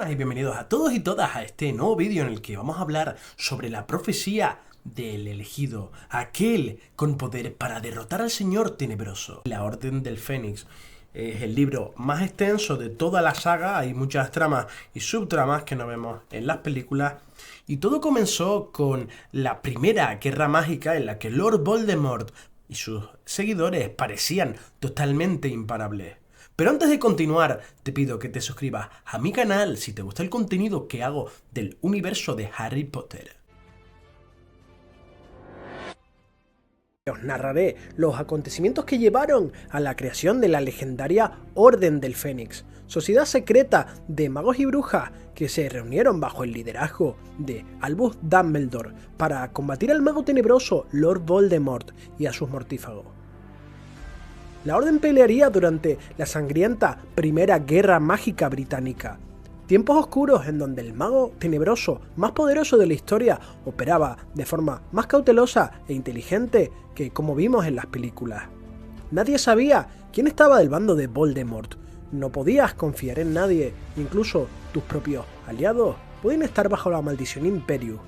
buenas y bienvenidos a todos y todas a este nuevo vídeo en el que vamos a hablar sobre la profecía del elegido, aquel con poder para derrotar al Señor Tenebroso. La Orden del Fénix es el libro más extenso de toda la saga, hay muchas tramas y subtramas que no vemos en las películas, y todo comenzó con la primera guerra mágica en la que Lord Voldemort y sus seguidores parecían totalmente imparables. Pero antes de continuar, te pido que te suscribas a mi canal si te gusta el contenido que hago del universo de Harry Potter. Os narraré los acontecimientos que llevaron a la creación de la legendaria Orden del Fénix, sociedad secreta de magos y brujas que se reunieron bajo el liderazgo de Albus Dumbledore para combatir al mago tenebroso Lord Voldemort y a sus mortífagos. La Orden pelearía durante la sangrienta Primera Guerra Mágica Británica, tiempos oscuros en donde el mago tenebroso más poderoso de la historia operaba de forma más cautelosa e inteligente que como vimos en las películas. Nadie sabía quién estaba del bando de Voldemort, no podías confiar en nadie, incluso tus propios aliados podían estar bajo la maldición Imperius.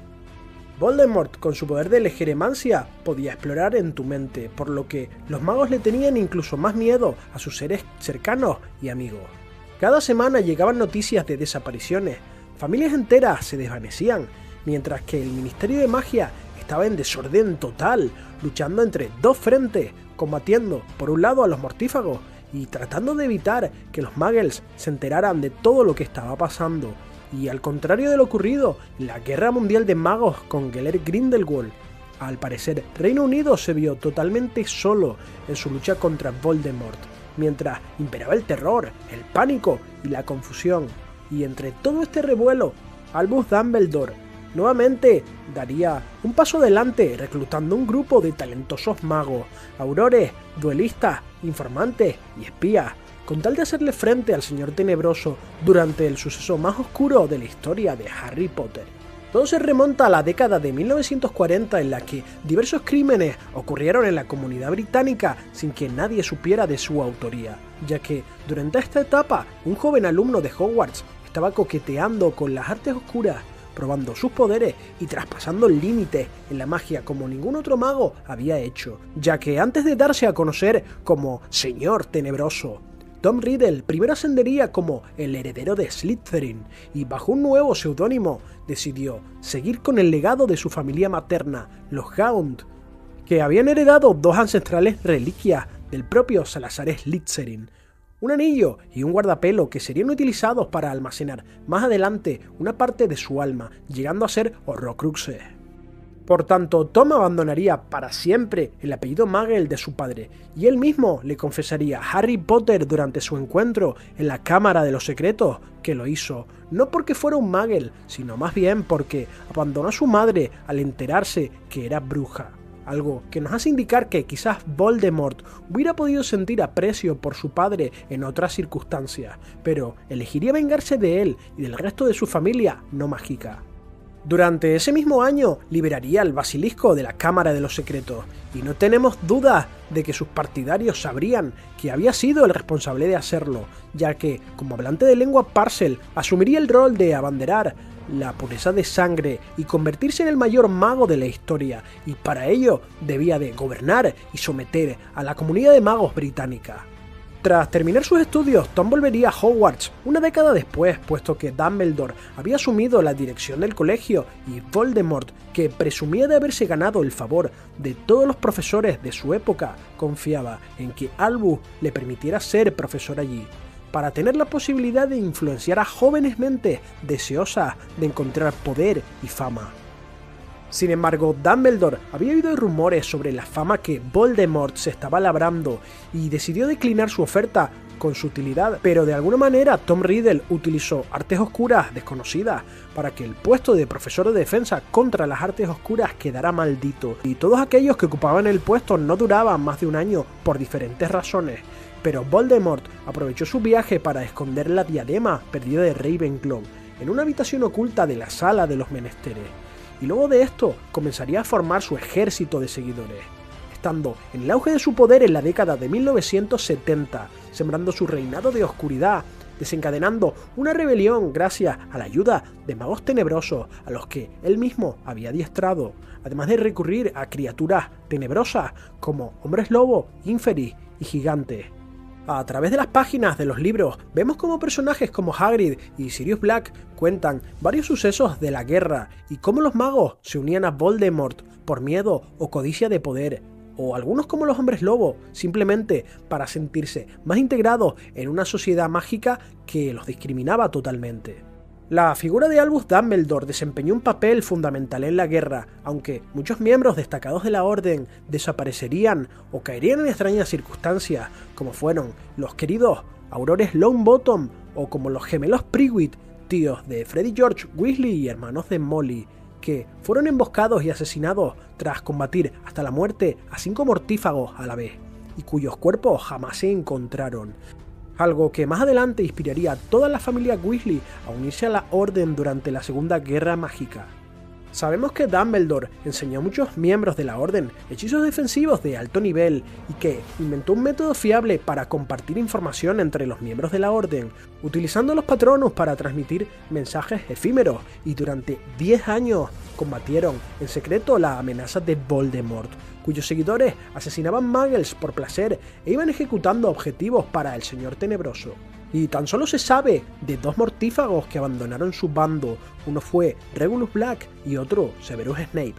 Voldemort, con su poder de legeremancia, podía explorar en tu mente, por lo que los magos le tenían incluso más miedo a sus seres cercanos y amigos. Cada semana llegaban noticias de desapariciones, familias enteras se desvanecían, mientras que el Ministerio de Magia estaba en desorden total, luchando entre dos frentes, combatiendo por un lado a los mortífagos y tratando de evitar que los muggles se enteraran de todo lo que estaba pasando. Y al contrario de lo ocurrido en la Guerra Mundial de Magos con Gellert Grindelwald, al parecer Reino Unido se vio totalmente solo en su lucha contra Voldemort, mientras imperaba el terror, el pánico y la confusión. Y entre todo este revuelo, Albus Dumbledore nuevamente daría un paso adelante reclutando un grupo de talentosos magos, aurores, duelistas, informantes y espías, con tal de hacerle frente al Señor Tenebroso durante el suceso más oscuro de la historia de Harry Potter. Todo se remonta a la década de 1940 en la que diversos crímenes ocurrieron en la comunidad británica sin que nadie supiera de su autoría, ya que durante esta etapa un joven alumno de Hogwarts estaba coqueteando con las artes oscuras, probando sus poderes y traspasando el límite en la magia como ningún otro mago había hecho, ya que antes de darse a conocer como Señor Tenebroso, Tom Riddle primero ascendería como el heredero de Slytherin y bajo un nuevo seudónimo decidió seguir con el legado de su familia materna, los Gaunt, que habían heredado dos ancestrales reliquias del propio Salazar Slytherin, un anillo y un guardapelo que serían utilizados para almacenar más adelante una parte de su alma, llegando a ser Horrocruxes. Por tanto, Tom abandonaría para siempre el apellido Muggle de su padre, y él mismo le confesaría a Harry Potter durante su encuentro en la Cámara de los Secretos que lo hizo, no porque fuera un Muggle, sino más bien porque abandonó a su madre al enterarse que era bruja. Algo que nos hace indicar que quizás Voldemort hubiera podido sentir aprecio por su padre en otras circunstancias, pero elegiría vengarse de él y del resto de su familia no mágica. Durante ese mismo año liberaría al basilisco de la Cámara de los Secretos, y no tenemos dudas de que sus partidarios sabrían que había sido el responsable de hacerlo, ya que, como hablante de lengua Parcel, asumiría el rol de abanderar la pureza de sangre y convertirse en el mayor mago de la historia, y para ello debía de gobernar y someter a la comunidad de magos británica. Tras terminar sus estudios, Tom volvería a Hogwarts una década después, puesto que Dumbledore había asumido la dirección del colegio y Voldemort, que presumía de haberse ganado el favor de todos los profesores de su época, confiaba en que Albus le permitiera ser profesor allí, para tener la posibilidad de influenciar a jóvenes mentes deseosas de encontrar poder y fama. Sin embargo, Dumbledore había oído rumores sobre la fama que Voldemort se estaba labrando y decidió declinar su oferta con sutilidad, pero de alguna manera Tom Riddle utilizó artes oscuras desconocidas para que el puesto de profesor de defensa contra las artes oscuras quedara maldito, y todos aquellos que ocupaban el puesto no duraban más de un año por diferentes razones. Pero Voldemort aprovechó su viaje para esconder la diadema perdida de Ravenclaw en una habitación oculta de la Sala de los Menesteres, y luego de esto comenzaría a formar su ejército de seguidores, estando en el auge de su poder en la década de 1970, sembrando su reinado de oscuridad desencadenando una rebelión gracias a la ayuda de magos tenebrosos a los que él mismo había adiestrado, además de recurrir a criaturas tenebrosas como hombres lobo, Inferi y gigantes. A través de las páginas de los libros vemos cómo personajes como Hagrid y Sirius Black cuentan varios sucesos de la guerra y cómo los magos se unían a Voldemort por miedo o codicia de poder, o algunos como los hombres lobo simplemente para sentirse más integrados en una sociedad mágica que los discriminaba totalmente. La figura de Albus Dumbledore desempeñó un papel fundamental en la guerra, aunque muchos miembros destacados de la Orden desaparecerían o caerían en extrañas circunstancias, como fueron los queridos Aurores Longbottom o como los gemelos Privet, tíos de Fred y George Weasley y hermanos de Molly, que fueron emboscados y asesinados tras combatir hasta la muerte a 5 mortífagos a la vez, y cuyos cuerpos jamás se encontraron. Algo que más adelante inspiraría a toda la familia Weasley a unirse a la Orden durante la Segunda Guerra Mágica. Sabemos que Dumbledore enseñó a muchos miembros de la Orden hechizos defensivos de alto nivel y que inventó un método fiable para compartir información entre los miembros de la Orden, utilizando los Patronus para transmitir mensajes efímeros, y durante 10 años combatieron en secreto la amenaza de Voldemort, cuyos seguidores asesinaban muggles por placer e iban ejecutando objetivos para el Señor Tenebroso. Y tan solo se sabe de 2 mortífagos que abandonaron su bando, uno fue Regulus Black y otro Severus Snape.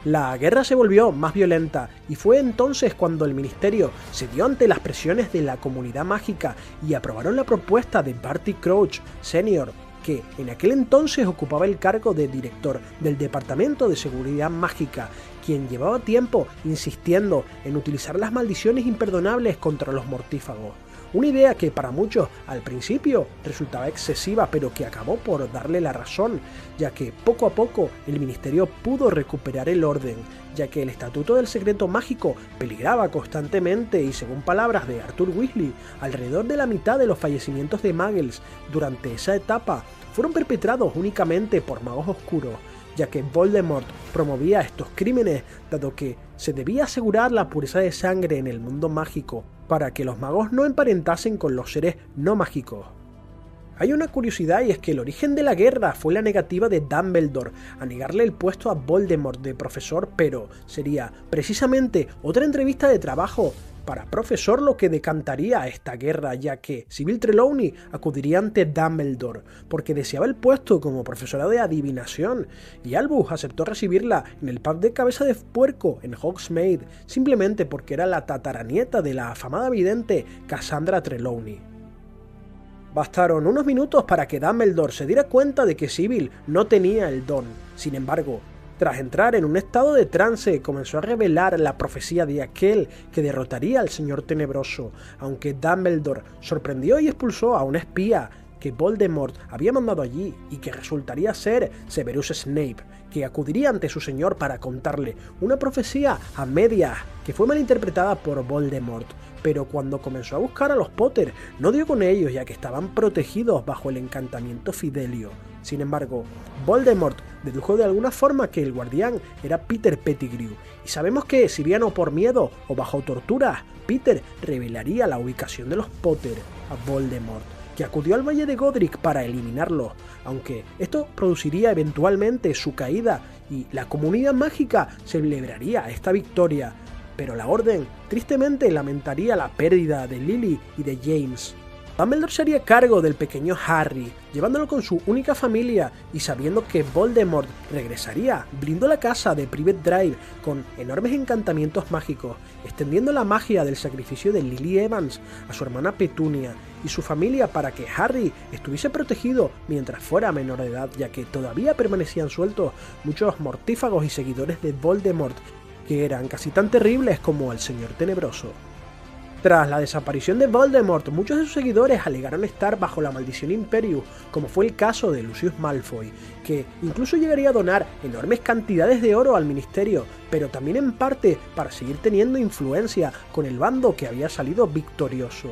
La guerra se volvió más violenta y fue entonces cuando el Ministerio cedió ante las presiones de la comunidad mágica y aprobaron la propuesta de Barty Crouch Sr., que en aquel entonces ocupaba el cargo de director del Departamento de Seguridad Mágica, quien llevaba tiempo insistiendo en utilizar las maldiciones imperdonables contra los mortífagos. Una idea que para muchos al principio resultaba excesiva, pero que acabó por darle la razón, ya que poco a poco el ministerio pudo recuperar el orden, ya que el estatuto del secreto mágico peligraba constantemente y, según palabras de Arthur Weasley, alrededor de la mitad de los fallecimientos de muggles durante esa etapa fueron perpetrados únicamente por magos oscuros, ya que Voldemort promovía estos crímenes dado que se debía asegurar la pureza de sangre en el mundo mágico para que los magos no emparentasen con los seres no mágicos. Hay una curiosidad, y es que el origen de la guerra fue la negativa de Dumbledore a negarle el puesto a Voldemort de profesor, pero sería precisamente otra entrevista de trabajo para profesor lo que decantaría esta guerra, ya que Sybil Trelawney acudiría ante Dumbledore porque deseaba el puesto como profesora de adivinación, y Albus aceptó recibirla en el pub de Cabeza de Puerco en Hogsmeade simplemente porque era la tataranieta de la afamada vidente Cassandra Trelawney. Bastaron unos minutos para que Dumbledore se diera cuenta de que Sybil no tenía el don. Sin embargo, tras entrar en un estado de trance, comenzó a revelar la profecía de aquel que derrotaría al Señor Tenebroso, aunque Dumbledore sorprendió y expulsó a un espía que Voldemort había mandado allí y que resultaría ser Severus Snape, que acudiría ante su señor para contarle una profecía a medias que fue malinterpretada por Voldemort. Pero cuando comenzó a buscar a los Potter, no dio con ellos, ya que estaban protegidos bajo el encantamiento Fidelio. Sin embargo, Voldemort dedujo de alguna forma que el guardián era Peter Pettigrew, y sabemos que, si bien o por miedo o bajo tortura, Peter revelaría la ubicación de los Potter a Voldemort, que acudió al Valle de Godric para eliminarlos, aunque esto produciría eventualmente su caída y la comunidad mágica celebraría esta victoria. Pero la Orden tristemente lamentaría la pérdida de Lily y de James. Dumbledore se haría cargo del pequeño Harry, llevándolo con su única familia, y sabiendo que Voldemort regresaría, blindó la casa de Privet Drive con enormes encantamientos mágicos, extendiendo la magia del sacrificio de Lily Evans a su hermana Petunia y su familia para que Harry estuviese protegido mientras fuera menor de edad, ya que todavía permanecían sueltos muchos mortífagos y seguidores de Voldemort, que eran casi tan terribles como el Señor Tenebroso. Tras la desaparición de Voldemort, muchos de sus seguidores alegaron estar bajo la maldición Imperius, como fue el caso de Lucius Malfoy, que incluso llegaría a donar enormes cantidades de oro al ministerio, pero también en parte para seguir teniendo influencia con el bando que había salido victorioso.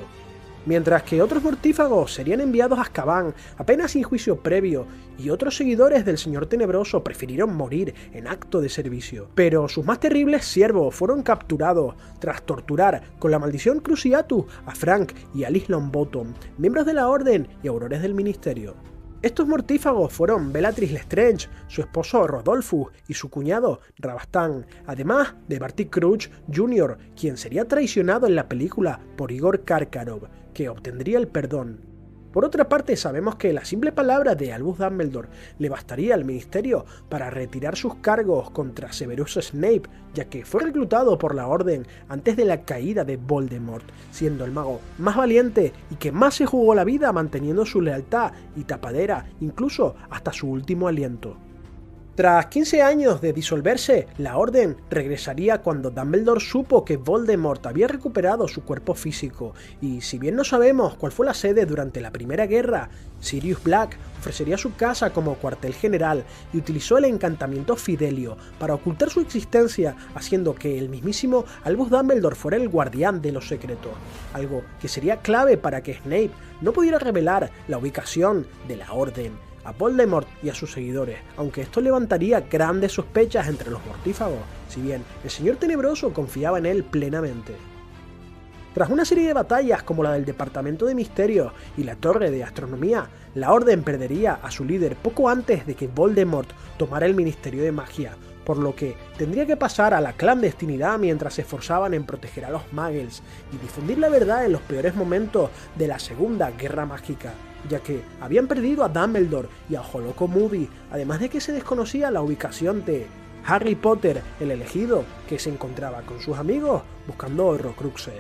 mientras que otros mortífagos serían enviados a Azkaban apenas sin juicio previo, y otros seguidores del Señor Tenebroso prefirieron morir en acto de servicio. Pero sus más terribles siervos fueron capturados tras torturar con la maldición Cruciatus a Frank y Alice Longbottom, miembros de la Orden y aurores del Ministerio. Estos mortífagos fueron Bellatrix Lestrange, su esposo Rodolphus y su cuñado Rabastan, además de Barty Crouch Jr., quien sería traicionado en la película por Igor Karkaroff, que obtendría el perdón. Por otra parte, sabemos que la simple palabra de Albus Dumbledore le bastaría al Ministerio para retirar sus cargos contra Severus Snape, ya que fue reclutado por la Orden antes de la caída de Voldemort, siendo el mago más valiente y que más se jugó la vida manteniendo su lealtad y tapadera, incluso hasta su último aliento. Tras 15 años de disolverse, la Orden regresaría cuando Dumbledore supo que Voldemort había recuperado su cuerpo físico, y si bien no sabemos cuál fue la sede durante la Primera Guerra, Sirius Black ofrecería su casa como cuartel general y utilizó el encantamiento Fidelio para ocultar su existencia, haciendo que el mismísimo Albus Dumbledore fuera el guardián de los secretos, algo que sería clave para que Snape no pudiera revelar la ubicación de la Orden a Voldemort y a sus seguidores, aunque esto levantaría grandes sospechas entre los mortífagos, si bien el Señor Tenebroso confiaba en él plenamente. Tras una serie de batallas como la del Departamento de Misterios y la Torre de Astronomía, la Orden perdería a su líder poco antes de que Voldemort tomara el Ministerio de Magia, por lo que tendría que pasar a la clandestinidad mientras se esforzaban en proteger a los Muggles y difundir la verdad en los peores momentos de la Segunda Guerra Mágica, ya que habían perdido a Dumbledore y a Holoco Moody, además de que se desconocía la ubicación de Harry Potter, el elegido, que se encontraba con sus amigos buscando Horrocruxes.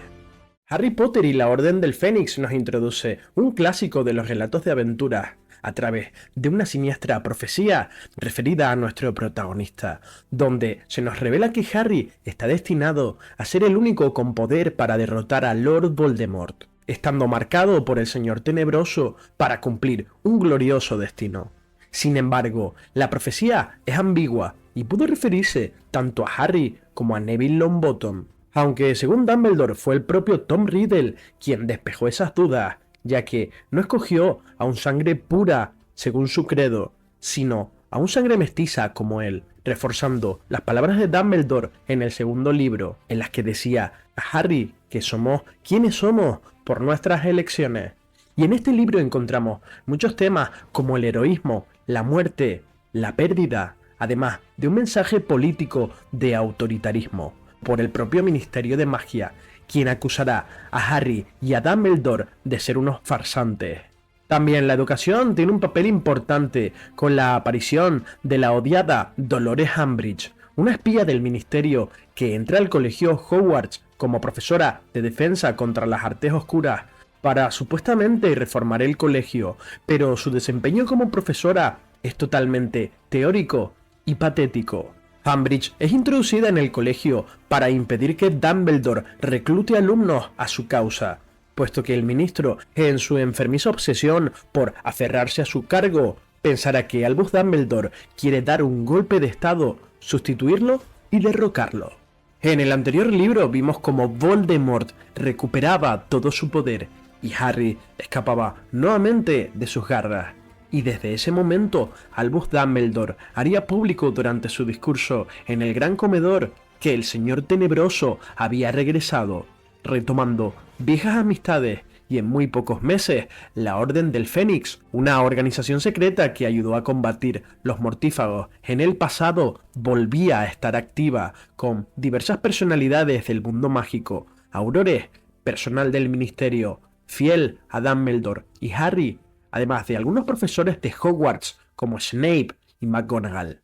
Harry Potter y la Orden del Fénix nos introduce un clásico de los relatos de aventuras, a través de una siniestra profecía referida a nuestro protagonista, donde se nos revela que Harry está destinado a ser el único con poder para derrotar a Lord Voldemort, estando marcado por el Señor Tenebroso para cumplir un glorioso destino. Sin embargo, la profecía es ambigua y pudo referirse tanto a Harry como a Neville Longbottom, aunque según Dumbledore fue el propio Tom Riddle quien despejó esas dudas, ya que no escogió a un sangre pura según su credo, sino a un sangre mestiza como él, reforzando las palabras de Dumbledore en el segundo libro, en las que decía a Harry que somos quienes somos por nuestras elecciones. Y en este libro encontramos muchos temas como el heroísmo, la muerte, la pérdida, además de un mensaje político de autoritarismo por el propio Ministerio de Magia, quien acusará a Harry y a Dumbledore de ser unos farsantes. También la educación tiene un papel importante con la aparición de la odiada Dolores Umbridge, una espía del Ministerio que entra al colegio Hogwarts como profesora de defensa contra las artes oscuras para supuestamente reformar el colegio, pero su desempeño como profesora es totalmente teórico y patético. Umbridge es introducida en el colegio para impedir que Dumbledore reclute alumnos a su causa, puesto que el ministro, en su enfermiza obsesión por aferrarse a su cargo, pensará que Albus Dumbledore quiere dar un golpe de estado, sustituirlo y derrocarlo. En el anterior libro vimos cómo Voldemort recuperaba todo su poder y Harry escapaba nuevamente de sus garras. Y desde ese momento, Albus Dumbledore haría público durante su discurso en el gran comedor que el Señor Tenebroso había regresado, retomando viejas amistades, y en muy pocos meses, la Orden del Fénix, una organización secreta que ayudó a combatir los mortífagos en el pasado, volvía a estar activa, con diversas personalidades del mundo mágico, aurores, personal del Ministerio, fiel a Dumbledore y Harry, además de algunos profesores de Hogwarts como Snape y McGonagall.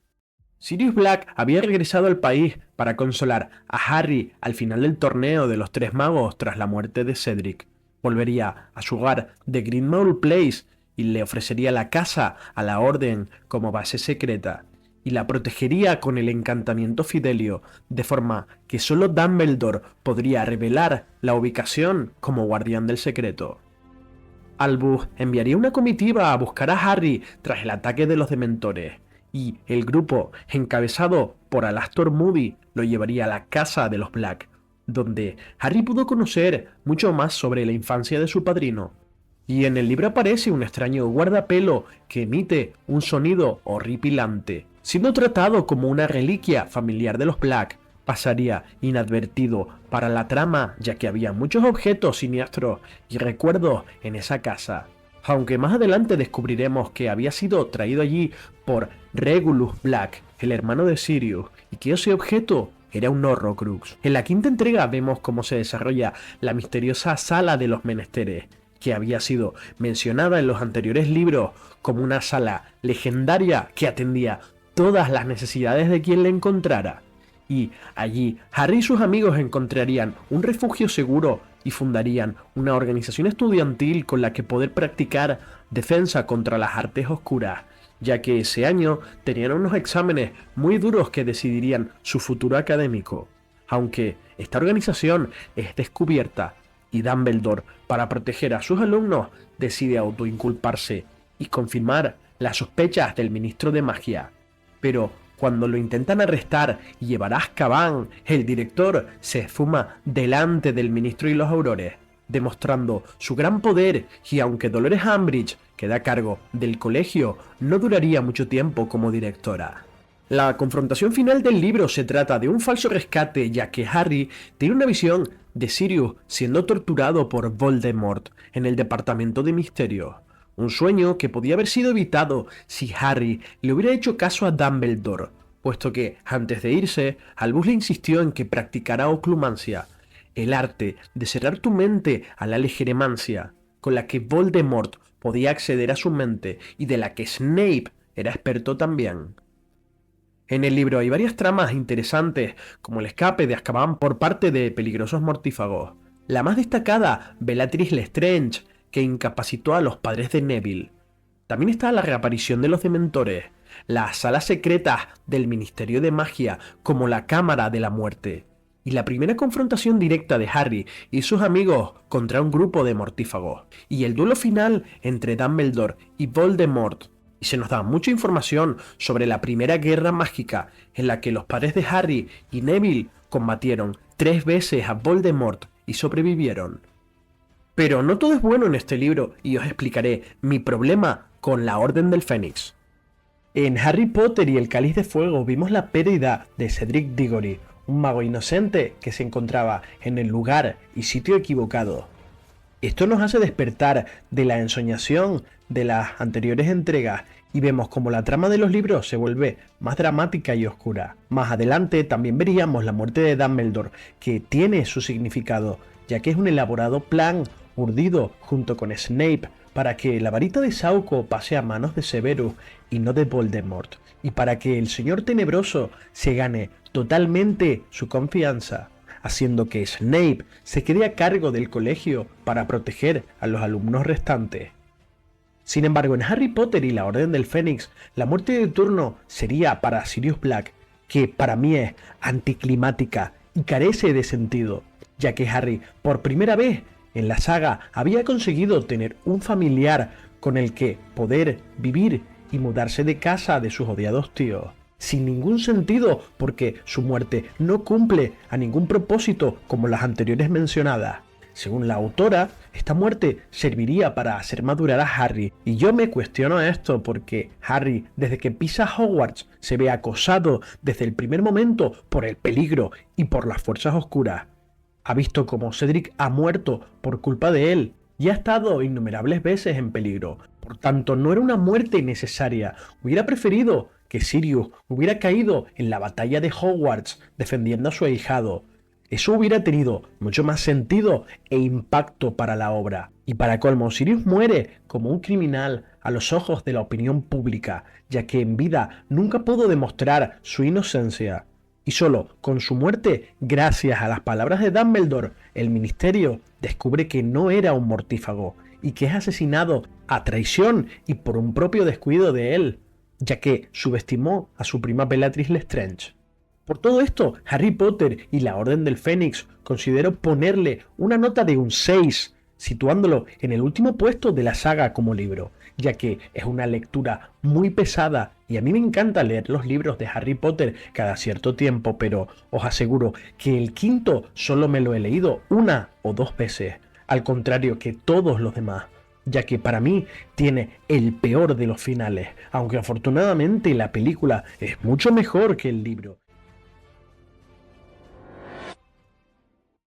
Sirius Black había regresado al país para consolar a Harry al final del torneo de los Tres Magos tras la muerte de Cedric. Volvería a su hogar de Grimmauld Place y le ofrecería la casa a la Orden como base secreta, y la protegería con el encantamiento Fidelio, de forma que solo Dumbledore podría revelar la ubicación como guardián del secreto. Albus enviaría una comitiva a buscar a Harry tras el ataque de los Dementores, y el grupo, encabezado por Alastor Moody, lo llevaría a la casa de los Black, donde Harry pudo conocer mucho más sobre la infancia de su padrino. Y en el libro aparece un extraño guardapelo que emite un sonido horripilante. Siendo tratado como una reliquia familiar de los Black, pasaría inadvertido para la trama, ya que había muchos objetos siniestros y recuerdos en esa casa. Aunque más adelante descubriremos que había sido traído allí por Regulus Black, el hermano de Sirius, y que ese objeto era un Horrocrux. En la quinta entrega vemos cómo se desarrolla la misteriosa Sala de los Menesteres, que había sido mencionada en los anteriores libros como una sala legendaria que atendía todas las necesidades de quien la encontrara. Y allí Harry y sus amigos encontrarían un refugio seguro y fundarían una organización estudiantil con la que poder practicar defensa contra las artes oscuras, ya que ese año tenían unos exámenes muy duros que decidirían su futuro académico. Aunque esta organización es descubierta y Dumbledore, para proteger a sus alumnos, decide autoinculparse y confirmar las sospechas del ministro de magia. Pero cuando lo intentan arrestar y llevar a Azkaban, el director se esfuma delante del ministro y los aurores, demostrando su gran poder, y aunque Dolores Umbridge queda a cargo del colegio, no duraría mucho tiempo como directora. La confrontación final del libro se trata de un falso rescate, ya que Harry tiene una visión de Sirius siendo torturado por Voldemort en el departamento de misterio. Un sueño que podía haber sido evitado si Harry le hubiera hecho caso a Dumbledore, puesto que, antes de irse, Albus le insistió en que practicara oclumancia, el arte de cerrar tu mente a la legeremancia, con la que Voldemort podía acceder a su mente y de la que Snape era experto también. En el libro hay varias tramas interesantes, como el escape de Azkaban por parte de peligrosos mortífagos. La más destacada, Bellatrix Lestrange, que incapacitó a los padres de Neville. También está la reaparición de los dementores, las salas secretas del Ministerio de Magia, como la Cámara de la Muerte, y la primera confrontación directa de Harry y sus amigos contra un grupo de mortífagos, y el duelo final entre Dumbledore y Voldemort. Y se nos da mucha información sobre la primera guerra mágica, en la que los padres de Harry y Neville combatieron 3 veces a Voldemort y sobrevivieron. Pero no todo es bueno en este libro, y os explicaré mi problema con la Orden del Fénix. En Harry Potter y el Cáliz de Fuego vimos la pérdida de Cedric Diggory, un mago inocente que se encontraba en el lugar y sitio equivocado. Esto nos hace despertar de la ensoñación de las anteriores entregas y vemos como la trama de los libros se vuelve más dramática y oscura. Más adelante también veríamos la muerte de Dumbledore, que tiene su significado, ya que es un elaborado plan urdido junto con Snape para que la varita de Sauco pase a manos de Severus y no de Voldemort, y para que el Señor Tenebroso se gane totalmente su confianza, haciendo que Snape se quede a cargo del colegio para proteger a los alumnos restantes. Sin embargo, en Harry Potter y la Orden del Fénix, la muerte de turno sería para Sirius Black, que para mí es anticlimática y carece de sentido, ya que Harry, por primera vez en la saga, había conseguido tener un familiar con el que poder vivir y mudarse de casa de sus odiados tíos. Sin ningún sentido, porque su muerte no cumple a ningún propósito como las anteriores mencionadas. Según la autora, esta muerte serviría para hacer madurar a Harry, y yo me cuestiono esto porque Harry, desde que pisa Hogwarts, se ve acosado desde el primer momento por el peligro y por las fuerzas oscuras. Ha visto cómo Cedric ha muerto por culpa de él y ha estado innumerables veces en peligro. Por tanto, no era una muerte innecesaria. Hubiera preferido que Sirius hubiera caído en la batalla de Hogwarts defendiendo a su ahijado. Eso hubiera tenido mucho más sentido e impacto para la obra. Y para colmo, Sirius muere como un criminal a los ojos de la opinión pública, ya que en vida nunca pudo demostrar su inocencia. Y solo con su muerte, gracias a las palabras de Dumbledore, el Ministerio descubre que no era un mortífago y que es asesinado a traición y por un propio descuido de él, ya que subestimó a su prima Bellatrix Lestrange. Por todo esto, Harry Potter y la Orden del Fénix considero ponerle una nota de un 6, situándolo en el último puesto de la saga como libro, ya que es una lectura muy pesada y a mí me encanta leer los libros de Harry Potter cada cierto tiempo, pero os aseguro que el quinto solo me lo he leído una o dos veces, al contrario que todos los demás, ya que para mí tiene el peor de los finales, aunque afortunadamente la película es mucho mejor que el libro.